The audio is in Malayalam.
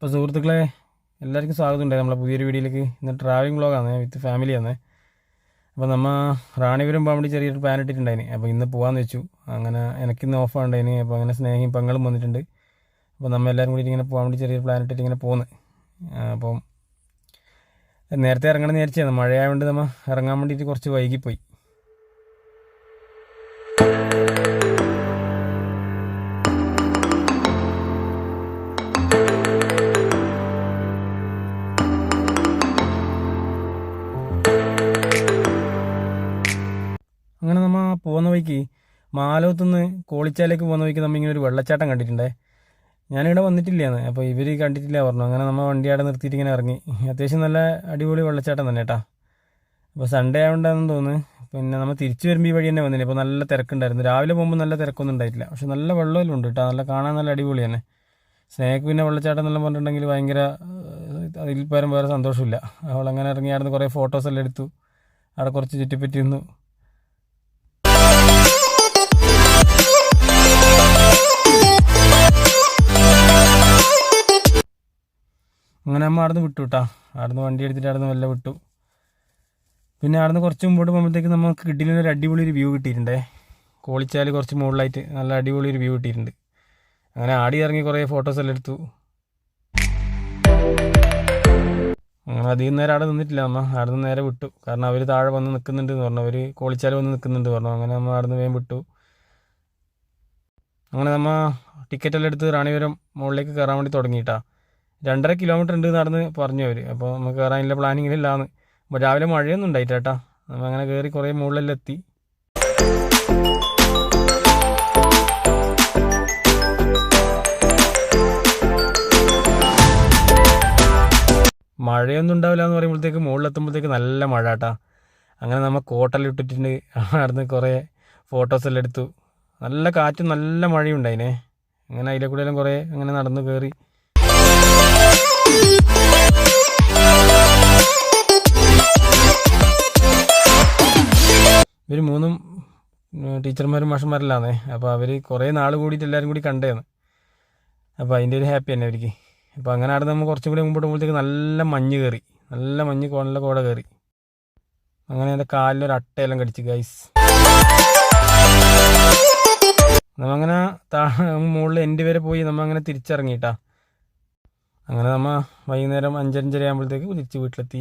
അപ്പോൾ സുഹൃത്തുക്കളെ, എല്ലാവർക്കും സ്വാഗതം ഉണ്ട് നമ്മളെ പുതിയൊരു വീഡിയോയിലേക്ക്. ഇന്ന് ട്രാവലിംഗ് വ്ളോഗാണ്, വിത്ത് ഫാമിലിയാണ്. അപ്പോൾ നമ്മൾ റാണിപുരം പോകാൻ വേണ്ടി ചെറിയൊരു പ്ലാൻ ഇട്ടിട്ടുണ്ടായിന്. അപ്പോൾ ഇന്ന് പോകാമെന്ന് വെച്ചു. അങ്ങനെ എനിക്കിന്ന് ഓഫ് ഉണ്ടായിന്. അപ്പോൾ അങ്ങനെ സ്നേഹിയും പെങ്ങളും വന്നിട്ടുണ്ട്. അപ്പോൾ നമ്മൾ എല്ലാവരും കൂടി ഇങ്ങനെ പോകാൻ വേണ്ടി ചെറിയൊരു പ്ലാൻ ഇട്ടിട്ട് ഇങ്ങനെ പോകുന്നു. അപ്പം നേരത്തെ ഇറങ്ങണം വിചാരിച്ചതാണ്, മഴയായതുകൊണ്ട് നമ്മൾ ഇറങ്ങാൻ വേണ്ടിയിട്ട് കുറച്ച് വൈകിപ്പോയി. അങ്ങനെ നമ്മൾ പോകുന്ന വഴിക്ക് മാലോത്തുനിന്ന് കോളിച്ചാലേക്ക് പോകുന്ന വഴിക്ക് നമ്മൾ ഇങ്ങനെ ഒരു വെള്ളച്ചാട്ടം കണ്ടിട്ടുണ്ടേ. ഞാനിവിടെ വന്നിട്ടില്ലാന്ന്, അപ്പോൾ ഇവർ കണ്ടിട്ടില്ല പറഞ്ഞു. അങ്ങനെ നമ്മൾ വണ്ടി അവിടെ നിർത്തിയിട്ട് ഇങ്ങനെ ഇറങ്ങി. അത്യാവശ്യം നല്ല അടിപൊളി വെള്ളച്ചാട്ടം തന്നെ കേട്ടോ. അപ്പോൾ സൺഡേ ആയതുകൊണ്ടാണെന്ന് തോന്നുന്നു. പിന്നെ നമ്മൾ തിരിച്ചു വരുമ്പോൾ ഈ വഴി തന്നെ വന്നില്ല. അപ്പോൾ നല്ല തിരക്കുണ്ടായിരുന്നു. രാവിലെ പോകുമ്പോൾ നല്ല തിരക്കൊന്നും ഉണ്ടായിട്ടില്ല, പക്ഷെ നല്ല വെള്ളമെല്ലാം ഉണ്ട് കേട്ടോ. നല്ല കാണാൻ നല്ല അടിപൊളി തന്നെ. സ്നേഹക്ക് പിന്നെ വെള്ളച്ചാട്ടം എന്നെല്ലാം പറഞ്ഞിട്ടുണ്ടെങ്കിൽ ഭയങ്കര, അതിൽ പരം വേറെ സന്തോഷമില്ല. അവളങ്ങനെ ഇറങ്ങി അവിടെ നിന്ന് കുറേ ഫോട്ടോസെല്ലാം എടുത്തു. അവിടെ കുറച്ച് ചുറ്റിപ്പറ്റി നിന്നു. അങ്ങനെ നമ്മൾ അവിടെ നിന്ന് വിട്ടു കേട്ടോ. അവിടെ നിന്ന് വണ്ടി എടുത്തിട്ട് അവിടെ നിന്ന് വല്ല വിട്ടു. പിന്നെ അവിടെ നിന്ന് കുറച്ച് മുമ്പോട്ട് പോകുമ്പോഴത്തേക്ക് നമുക്ക് കിട്ടിയിട്ടൊരു അടിപൊളി ഒരു വ്യൂ കിട്ടിയിട്ടുണ്ടേ. കോളിച്ചാൽ കുറച്ച് മുകളിലായിട്ട് നല്ല അടിപൊളി ഒരു വ്യൂ കിട്ടിയിട്ടുണ്ട്. അങ്ങനെ ആടി ഇറങ്ങി കുറേ ഫോട്ടോസെല്ലാം എടുത്തു. അങ്ങനെ അധികം നേരം അവിടെ നിന്നിട്ടില്ല. അവിടെ നിന്ന് നേരെ വിട്ടു. കാരണം അവർ താഴെ വന്ന് നിൽക്കുന്നുണ്ട് എന്ന് പറഞ്ഞു. അവർ കോളിച്ചാൽ വന്ന് നിൽക്കുന്നുണ്ട് പറഞ്ഞു. അങ്ങനെ നമ്മൾ അവിടെ നിന്ന് വേഗം വിട്ടു. അങ്ങനെ നമ്മൾ ടിക്കറ്റെല്ലാം എടുത്ത് റാണിപുരം മുകളിലേക്ക് കയറാൻ വേണ്ടി തുടങ്ങിയിട്ടാ. 2.5 കിലോമീറ്റർ ഉണ്ട് നടന്ന് പറഞ്ഞു അവർ. അപ്പോൾ നമുക്ക് കയറാനുള്ള പ്ലാനിങ്ങിലില്ലാന്ന്. അപ്പോൾ രാവിലെ മഴയൊന്നും ഉണ്ടായിട്ടാ കേട്ടോ. നമ്മൾ അങ്ങനെ കയറി കുറേ മുകളിലെല്ലാം എത്തി. മഴയൊന്നും ഉണ്ടാവില്ല എന്ന് പറയുമ്പോഴത്തേക്ക് മുകളിലെത്തുമ്പോഴത്തേക്ക് നല്ല മഴ കേട്ടോ. അങ്ങനെ നമ്മൾ കോട്ടെല്ലാം ഇട്ടിട്ടുണ്ട്. നടന്ന് കുറേ ഫോട്ടോസെല്ലാം എടുത്തു. നല്ല കാറ്റും നല്ല മഴയും ഉണ്ടായിനെ. അങ്ങനെ അതിലെ കൂടെ എല്ലാം കുറേ അങ്ങനെ നടന്ന് കയറി. ഇവർ 3 ടീച്ചർമാരും മാഷന്മാരെല്ലാന്നേ. അപ്പോൾ അവർ കുറേ നാൾ കൂടിയിട്ട് എല്ലാവരും കൂടി കണ്ടേന്ന്. അപ്പോൾ അതിൻ്റെ ഒരു ഹാപ്പി തന്നെ അവർക്ക്. അപ്പോൾ അങ്ങനെ അവിടെ നമ്മൾ കുറച്ചും കൂടി മുമ്പോട്ട് പോകുമ്പോഴത്തേക്ക് നല്ല മഞ്ഞ് കയറി. നല്ല മഞ്ഞ് നല്ല കോട കയറി. അങ്ങനെ എൻ്റെ കാലിലൊരു അട്ടയെല്ലാം കടിച്ചു ഗൈസ്. നമ്മങ്ങനെ മുകളിൽ എൻ്റെ വരെ പോയി നമ്മൾ അങ്ങനെ തിരിച്ചിറങ്ങിയിട്ടാ. അങ്ങനെ നമ്മൾ വൈകുന്നേരം 5-5:30 ആകുമ്പോഴത്തേക്ക് തിരിച്ച് വീട്ടിലെത്തി.